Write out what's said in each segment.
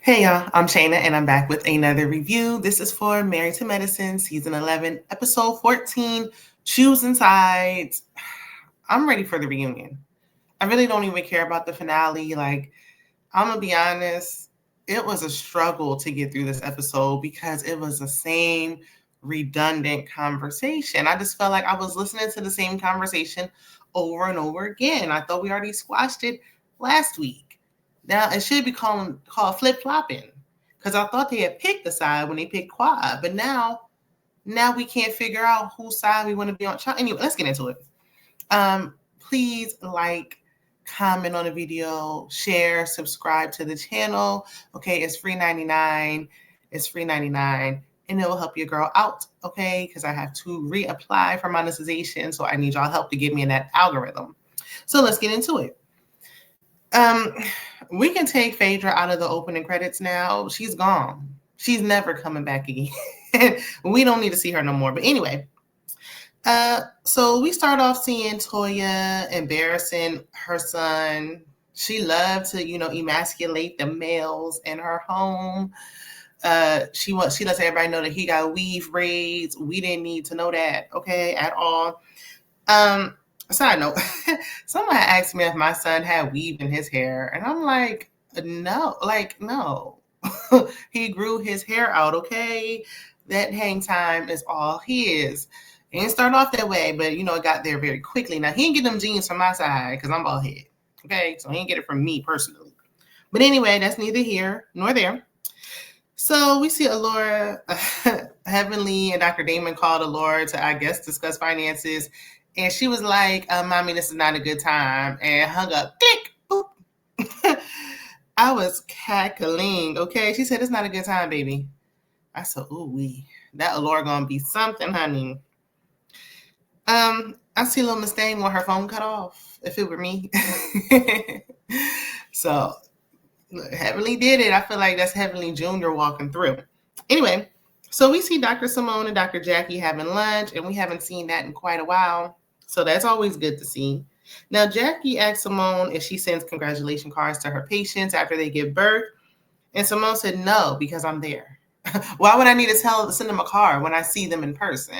Hey y'all, I'm Shayna and I'm back with another review. This is for Married to Medicine, Season 11, Episode 14, Choosing Sides. I'm ready for the reunion. I really don't even care about the finale. I'm going to be honest, it was a struggle to get through this episode because it was the same redundant conversation. I just felt like I was listening to the same conversation over and over again. I thought we already squashed it last week. Now it should be called flip-flopping because I thought they had picked the side when they picked Quad, but now we can't figure out whose side we want to be on. Anyway, let's get into it. Please comment on the video, share, subscribe to the channel. Okay, it's free 99. It's free 99, and it will help your girl out. Okay, because I have to reapply for monetization, so I need y'all help to get me in that algorithm. So let's get into it. We can take Phaedra out of the opening credits now. She's gone. She's never coming back again. We don't need to see her no more. But anyway, so we start off seeing Toya embarrassing her son. She loved to, emasculate the males in her home. She lets everybody know that he got weave braids. We didn't need to know that, okay, at all. Side note, someone asked me if my son had weave in his hair, and I'm like, no. He grew his hair out, okay? That hang time is all his. It didn't start off that way, but, it got there very quickly. Now, he didn't get them jeans from my side because I'm bald head, okay? So he didn't get it from me personally. But anyway, that's neither here nor there. So we see Allura, Heavenly and Dr. Damon called Allura to, I guess, discuss finances. And she was like, Mommy, this is not a good time. And hung up. Click. Boop. I was cackling. Okay. She said, it's not a good time, baby. I said, that Allura gonna be something, honey. I see little Miss Dame want her phone cut off, if it were me. So Heavenly did it. I feel like that's Heavenly Jr. walking through. Anyway, so we see Dr. Simone and Dr. Jackie having lunch, and we haven't seen that in quite a while. So that's always good to see. Now, Jackie asked Simone if she sends congratulation cards to her patients after they give birth. And Simone said, no, because I'm there. Why would I need to send them a card when I see them in person?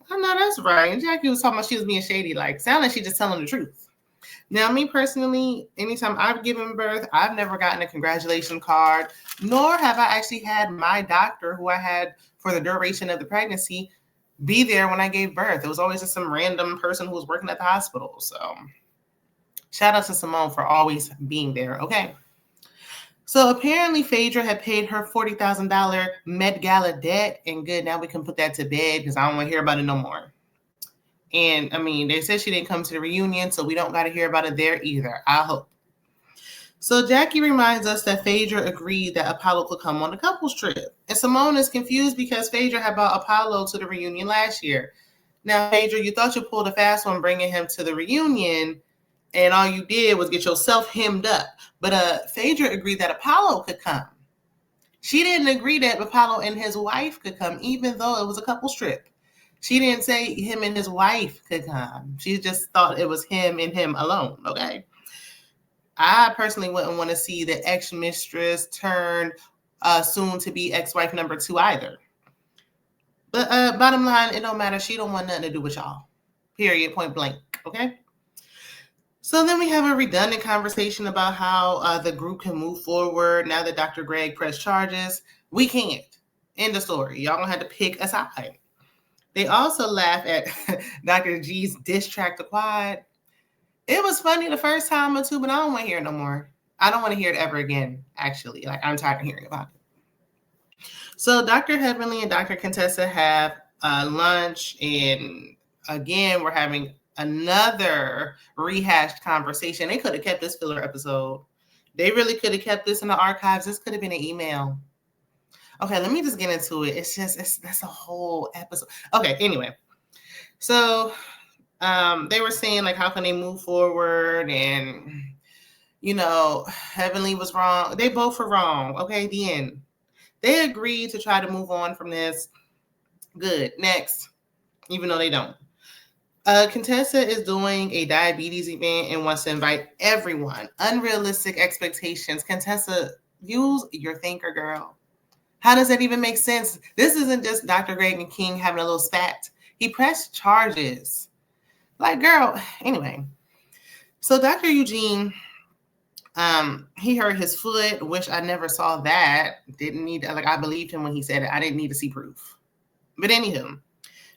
I know that's right. And Jackie was talking about she was being shady. Sound like she just telling the truth. Now, me personally, anytime I've given birth, I've never gotten a congratulation card, nor have I actually had my doctor, who I had for the duration of the pregnancy, be there when I gave birth. It was always just some random person who was working at the hospital. So shout out to Simone for always being there. Okay. So apparently Phaedra had paid her $40,000 Met Gala debt, and good, now we can put that to bed because I don't want to hear about it no more. And they said she didn't come to the reunion, so we don't got to hear about it there either. I hope. So Jackie reminds us that Phaedra agreed that Apollo could come on the couples trip. And Simone is confused because Phaedra had brought Apollo to the reunion last year. Now, Phaedra, you thought you pulled a fast one bringing him to the reunion, and all you did was get yourself hemmed up. But Phaedra agreed that Apollo could come. She didn't agree that Apollo and his wife could come, even though it was a couples trip. She didn't say him and his wife could come. She just thought it was him and him alone, okay? I personally wouldn't want to see the ex-mistress turn soon-to-be ex-wife number 2 either. But bottom line, it don't matter. She don't want nothing to do with y'all. Period, point blank, okay? So then we have a redundant conversation about how the group can move forward now that Dr. Greg pressed charges. We can't. End of story. Y'all gonna have to pick a side. They also laugh at Dr. G's diss track to Quad. It was funny the first time or two, but I don't want to hear it no more. I don't want to hear it ever again, actually. I'm tired of hearing about it. So Dr. Heavenly and Dr. Contessa have lunch, and again, we're having another rehashed conversation. They could have kept this filler episode. They really could have kept this in the archives. This could have been an email. Okay, let me just get into it. That's a whole episode. Okay, anyway. So they were saying, how can they move forward? And, Heavenly was wrong. They both were wrong. Okay, the end. They agreed to try to move on from this. Good. Next. Even though they don't. Contessa is doing a diabetes event and wants to invite everyone. Unrealistic expectations. Contessa use your thinker, girl. How does that even make sense? This isn't just Dr. Greg and King having a little spat. He pressed charges. Like, girl, anyway. So Dr. Eugene, he hurt his foot, which I never saw that. Didn't need, like, I believed him when he said it. I didn't need to see proof. But anywho,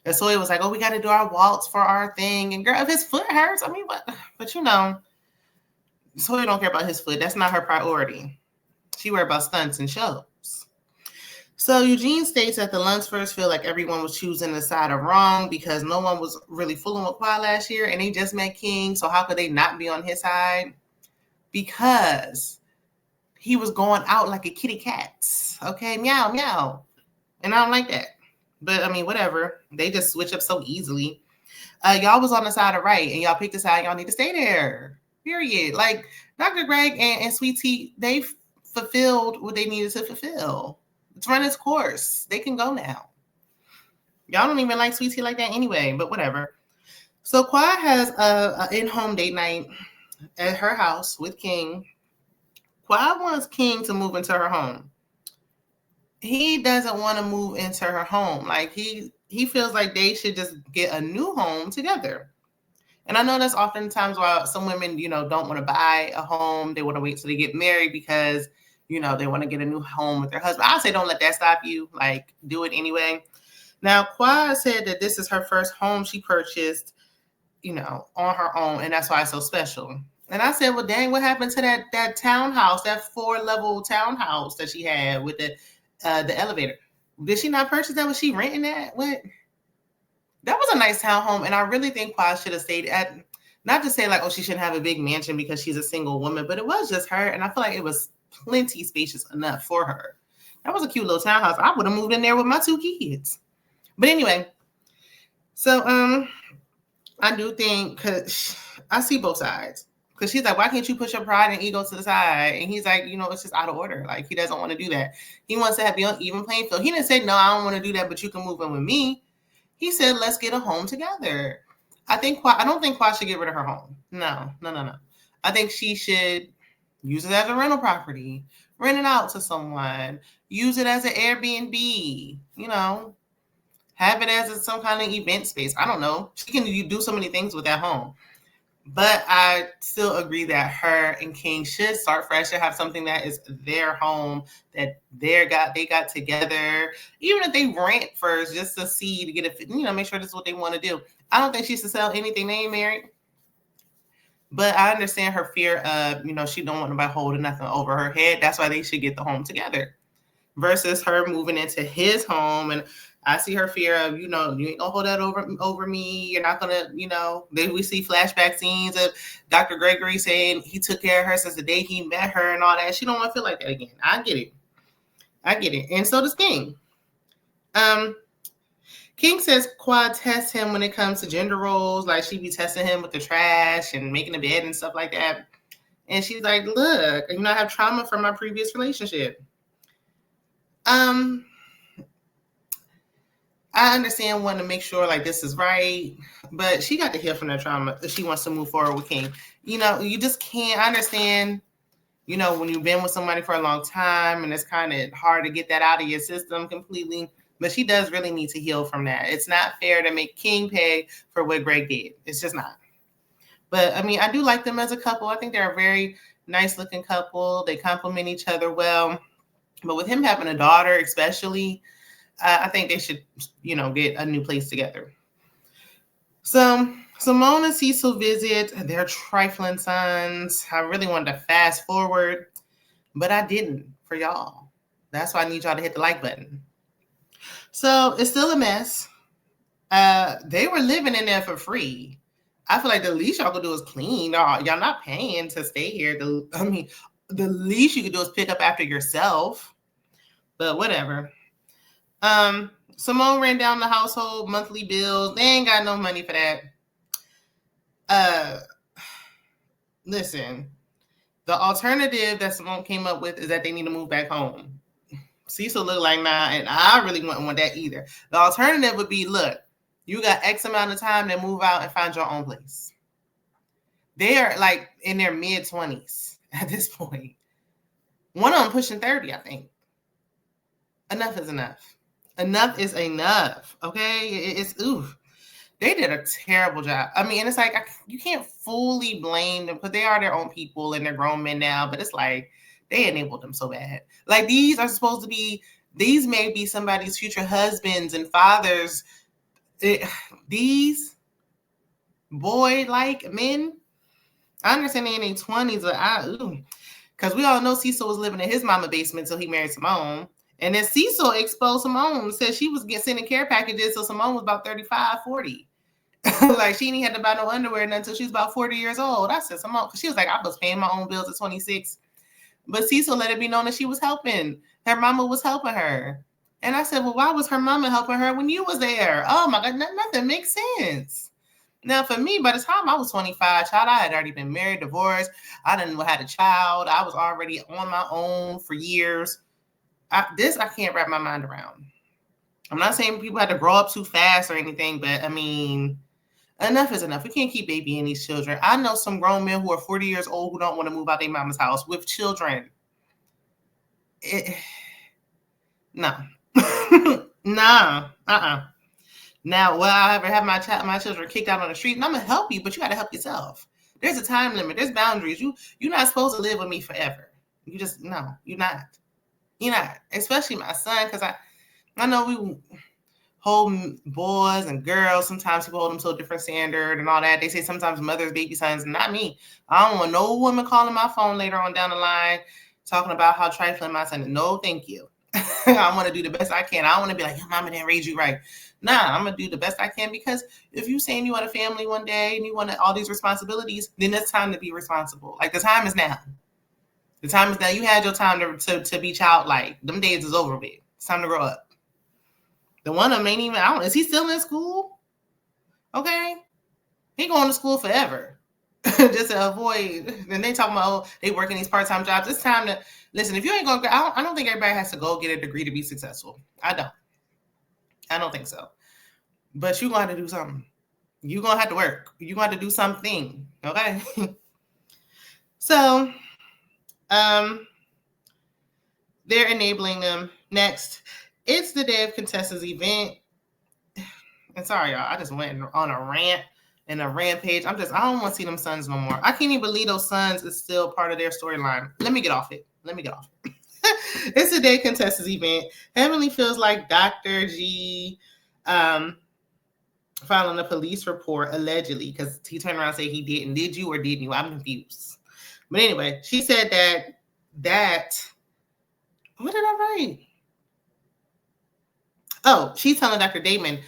and so it was like, oh, we got to do our waltz for our thing. And girl, if his foot hurts, I mean, what? But you know, Soy don't care about his foot. That's not her priority. She worried about stunts and shows. So Eugene states that the Lunsfords feel like everyone was choosing the side of wrong because no one was really fooling with Quad last year, and they just met King. So how could they not be on his side? Because he was going out like a kitty cat. Okay, meow, meow. And I don't like that. But I mean, whatever. They just switch up so easily. Y'all was on the side of right, and y'all picked a side. Y'all need to stay there. Period. Like Dr. Greg and Sweet Tea, they fulfilled what they needed to fulfill. It's run its course. They can go now. Y'all don't even like Sweet Tea like that anyway, but whatever. So Quad has a in-home date night at her house with King. Quad wants King to move into her home. He doesn't want to move into her home. Like he feels like they should just get a new home together. And I know that's oftentimes why some women, you know, don't want to buy a home. They want to wait till they get married because, you know, they want to get a new home with their husband. I say don't let that stop you. Like, do it anyway. Now, Quad said that this is her first home she purchased, you know, on her own, and that's why it's so special. And I said, well, dang, what happened to that townhouse, that 4-level townhouse that she had with the elevator? Did she not purchase that? Was she renting that? What? That was a nice townhome, and I really think Quad should have stayed at, not to say like, oh, she shouldn't have a big mansion because she's a single woman, but it was just her, and I feel like it was plenty spacious enough for her. That was a cute little townhouse. I would have moved in there with my 2 kids. But anyway, so I do think, because I see both sides. Because she's like, why can't you push your pride and ego to the side? And he's like, you know, it's just out of order. Like, he doesn't want to do that. He wants to have the even playing field. He didn't say, no, I don't want to do that, but you can move in with me. He said, let's get a home together. I don't think Quad should get rid of her home. No. I think she should use it as a rental property, rent it out to someone, use it as an Airbnb, you know, have it as some kind of event space. I don't know. She can do so many things with that home. But I still agree that her and King should start fresh and have something that is their home, that they got together. Even if they rent first, just to see, to get it, you know, make sure this is what they want to do. I don't think she should sell anything. They ain't married. But I understand her fear of, you know, she don't want nobody holding nothing over her head. That's why they should get the home together. Versus her moving into his home, and I see her fear of, you know, you ain't gonna hold that over me. You're not gonna, you know. Then we see flashback scenes of Dr. Gregory saying he took care of her since the day he met her and all that. She don't want to feel like that again. I get it, and so does King. King says Quad tests him when it comes to gender roles, like she be testing him with the trash and making the bed and stuff like that. And she's like, look, you know, I have trauma from my previous relationship. I understand wanting to make sure like this is right, but she got to heal from that trauma if she wants to move forward with King. You know, you just can't. I understand, you know, when you've been with somebody for a long time and it's kind of hard to get that out of your system completely, but she does really need to heal from that. It's not fair to make King pay for what Greg did. It's just not. But I mean, I do like them as a couple. I think they're a very nice looking couple. They complement each other well. But with him having a daughter, especially, I think they should, you know, get a new place together. So Simone and Cecil visit their trifling sons. I really wanted to fast forward, but I didn't for y'all. That's why I need y'all to hit the like button. So it's still a mess. They were living in there for free. I feel like the least y'all could do is clean. Y'all not paying to stay here. The least you could do is pick up after yourself. But whatever. Simone ran down the household monthly bills. They ain't got no money for that. Listen, the alternative that Simone came up with is that they need to move back home. Cecil looked like nah, and I really wouldn't want that either. The alternative would be, look, you got X amount of time to move out and find your own place. They are like in their mid-20s at this point. One of them pushing 30, I think. Enough is enough. Enough is enough. Okay, it's oof. They did a terrible job. I mean, and it's like you can't fully blame them because they are their own people and they're grown men now. But it's like they enabled them so bad. Like these are supposed to be. These may be somebody's future husbands and fathers. These boy-like men. I understand they in their 20s, but because we all know Cecil was living in his mama basement until he married Simone. And then Cecil exposed Simone, said she was sending care packages, so Simone was about 35, 40. Like she didn't have to buy no underwear until she was about 40 years old. I said, Simone, because she was like, I was paying my own bills at 26. But Cecil let it be known that she was helping. Her mama was helping her. And I said, well, why was her mama helping her when you was there? Oh my God, nothing makes sense. Now, for me, by the time I was 25, child, I had already been married, divorced. I didn't had a child. I was already on my own for years. I can't wrap my mind around. I'm not saying people had to grow up too fast or anything, but I mean, enough is enough. We can't keep babying these children. I know some grown men who are 40 years old who don't want to move out their mama's house with children. No. Nah. Now, will I ever have my children kicked out on the street? And I'm gonna help you, but you got to help yourself. There's a time limit. There's boundaries. You're not supposed to live with me forever. You just no. You're not. You're not. Especially my son, because I know we hold boys and girls. Sometimes people hold them to a different standard and all that. They say sometimes mothers, baby sons. Not me. I don't want no woman calling my phone later on down the line talking about how trifling my son is. No, thank you. I want to do the best I can. I don't want to be like, your mama didn't raise you right. Nah, I'm going to do the best I can, because if you're saying you want a family one day and you want all these responsibilities, then it's time to be responsible. Like the time is now. The time is now. You had your time to be childlike. Them days is over with. It's time to grow up. The one of them ain't even, is he still in school? Okay. He going to school forever. Just to avoid, and they talking about, they working these part-time jobs. It's time to, listen, if you ain't going to, I don't think everybody has to go get a degree to be successful. I don't think so. But you're going to do something. You're going to have to work. You're going to do something. Okay? So, they're enabling them. Next, it's the day of Contessa's event. And sorry, y'all, I just went on a rant and a rampage. I don't want to see them sons no more. I can't even believe those sons is still part of their storyline. Let me get off it. It's the day of Contessa's event. Heavenly feels like Dr. G filing a police report allegedly, because he turned around and said he didn't. Did you or didn't you? I'm confused. But anyway, she said that what did I write? Oh, she's telling Dr. Damon,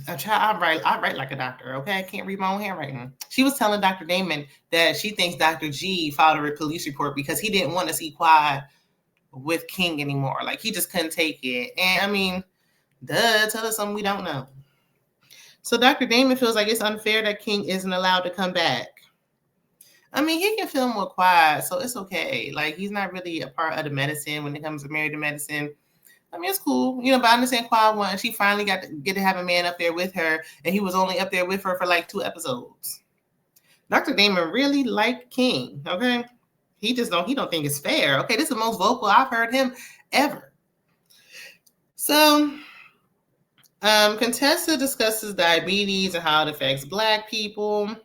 I write like a doctor, okay? I can't read my own handwriting. She was telling Dr. Damon that she thinks Dr. G filed a police report because he didn't want to see Quad with King anymore. Like, he just couldn't take it. And I mean, tell us something we don't know. So Dr. Damon feels like it's unfair that King isn't allowed to come back. I mean, he can film with Quad, so it's okay. Like, he's not really a part of the medicine when it comes to married to medicine. I mean, it's cool, but I understand Quad won. She finally get to have a man up there with her, and he was only up there with her for like 2 episodes. Dr. Damon really liked King, okay? He don't think it's fair, okay? This is the most vocal I've heard him ever. So, Contessa discusses diabetes and how it affects Black people.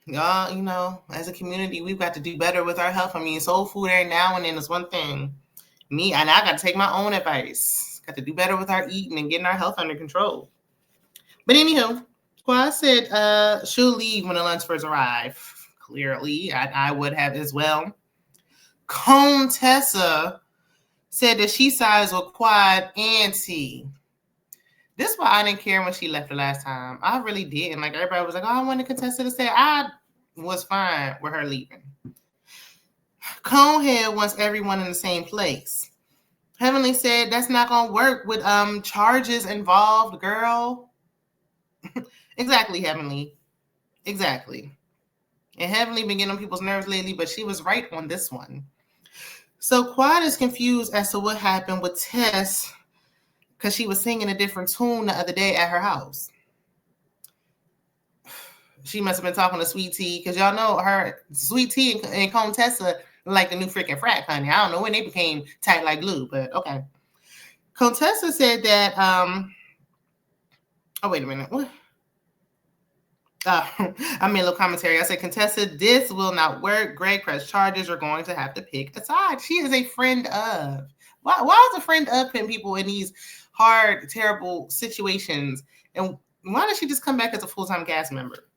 Y'all, as a community, we've got to do better with our health. I mean, soul food every now and then is one thing. I got to take my own advice. Got to do better with our eating and getting our health under control. But anywho, Quad said she'll leave when the Lunsfords arrive. Clearly, I would have as well. Contessa said that she sides with Quad and T. This is why I didn't care when she left the last time. I really didn't. Like, everybody was like, oh, I wanted Contessa to stay. I was fine with her leaving. Conehead wants everyone in the same place. Heavenly said that's not gonna work with charges involved, girl. Exactly, Heavenly. Exactly. And Heavenly been getting on people's nerves lately, but she was right on this one. So Quad is confused as to what happened with Tess, because she was singing a different tune the other day at her house. She must have been talking to Sweet Tea, because y'all know her, Sweet Tea and Contessa, like the new freaking frat, honey. I don't know when they became tight like glue, but okay. Contessa said that, oh, wait a minute. What? I made a little commentary. I said, Contessa, this will not work. Greg pressed charges. You're going to have to pick a side. She is a friend of. Why is a friend of putting people in these hard, terrible situations? And why does she just come back as a full-time cast member?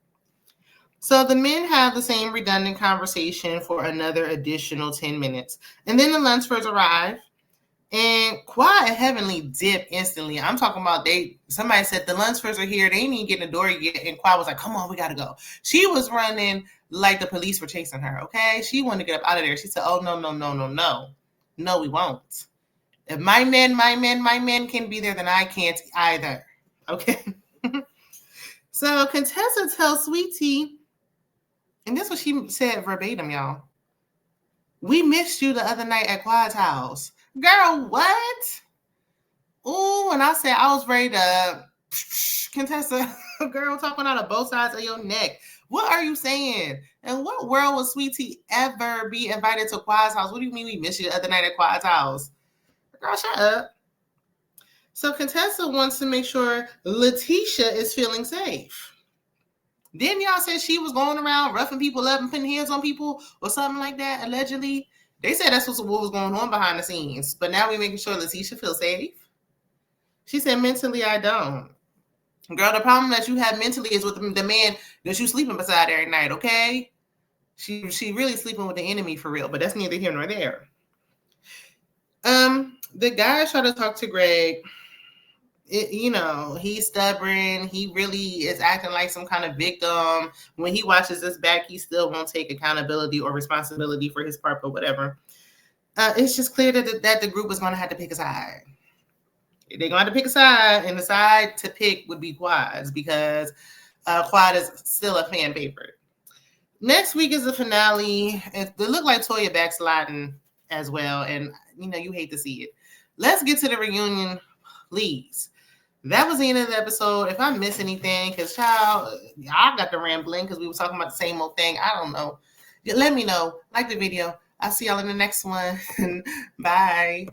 So the men have the same redundant conversation for another additional 10 minutes. And then the Lunsfords arrive. And Quad and Heavenly dip instantly. I'm talking about somebody said the Lunsfords are here. They ain't even getting the door yet. And Quad was like, come on, we got to go. She was running like the police were chasing her, okay? She wanted to get up out of there. She said, oh, no. No, we won't. If my men can be there, then I can't either, okay? So Contessa tells Sweetie, and this is what she said verbatim, y'all. We missed you the other night at Quad's house. Girl, what? Ooh, and I said I was ready to Contessa, girl, talking out of both sides of your neck. What are you saying? In what world would Sweetie ever be invited to Quad's house? What do you mean we missed you the other night at Quad's house? Girl, shut up. So Contessa wants to make sure Letitia is feeling safe. Didn't y'all say she was going around roughing people up and putting hands on people or something like that, allegedly? They said that's what was going on behind the scenes. But now we're making sure Letitia feels safe. She said, mentally, I don't. Girl, the problem that you have mentally is with the man that you sleeping beside every night, okay? She really sleeping with the enemy for real, but that's neither here nor there. The guys try to talk to Greg. He's stubborn. He really is acting like some kind of victim. When he watches this back, he still won't take accountability or responsibility for his part, but whatever. It's just clear that the group is going to have to pick a side. They're going to have to pick a side, and the side to pick would be Quad's because Quad is still a fan favorite. Next week is the finale. It looked like Toya backsliding as well, and you hate to see it. Let's get to the reunion, please. That was the end of the episode. If I miss anything, because child, I got the rambling because we were talking about the same old thing. I don't know. Let me know. Like the video. I'll see y'all in the next one. Bye.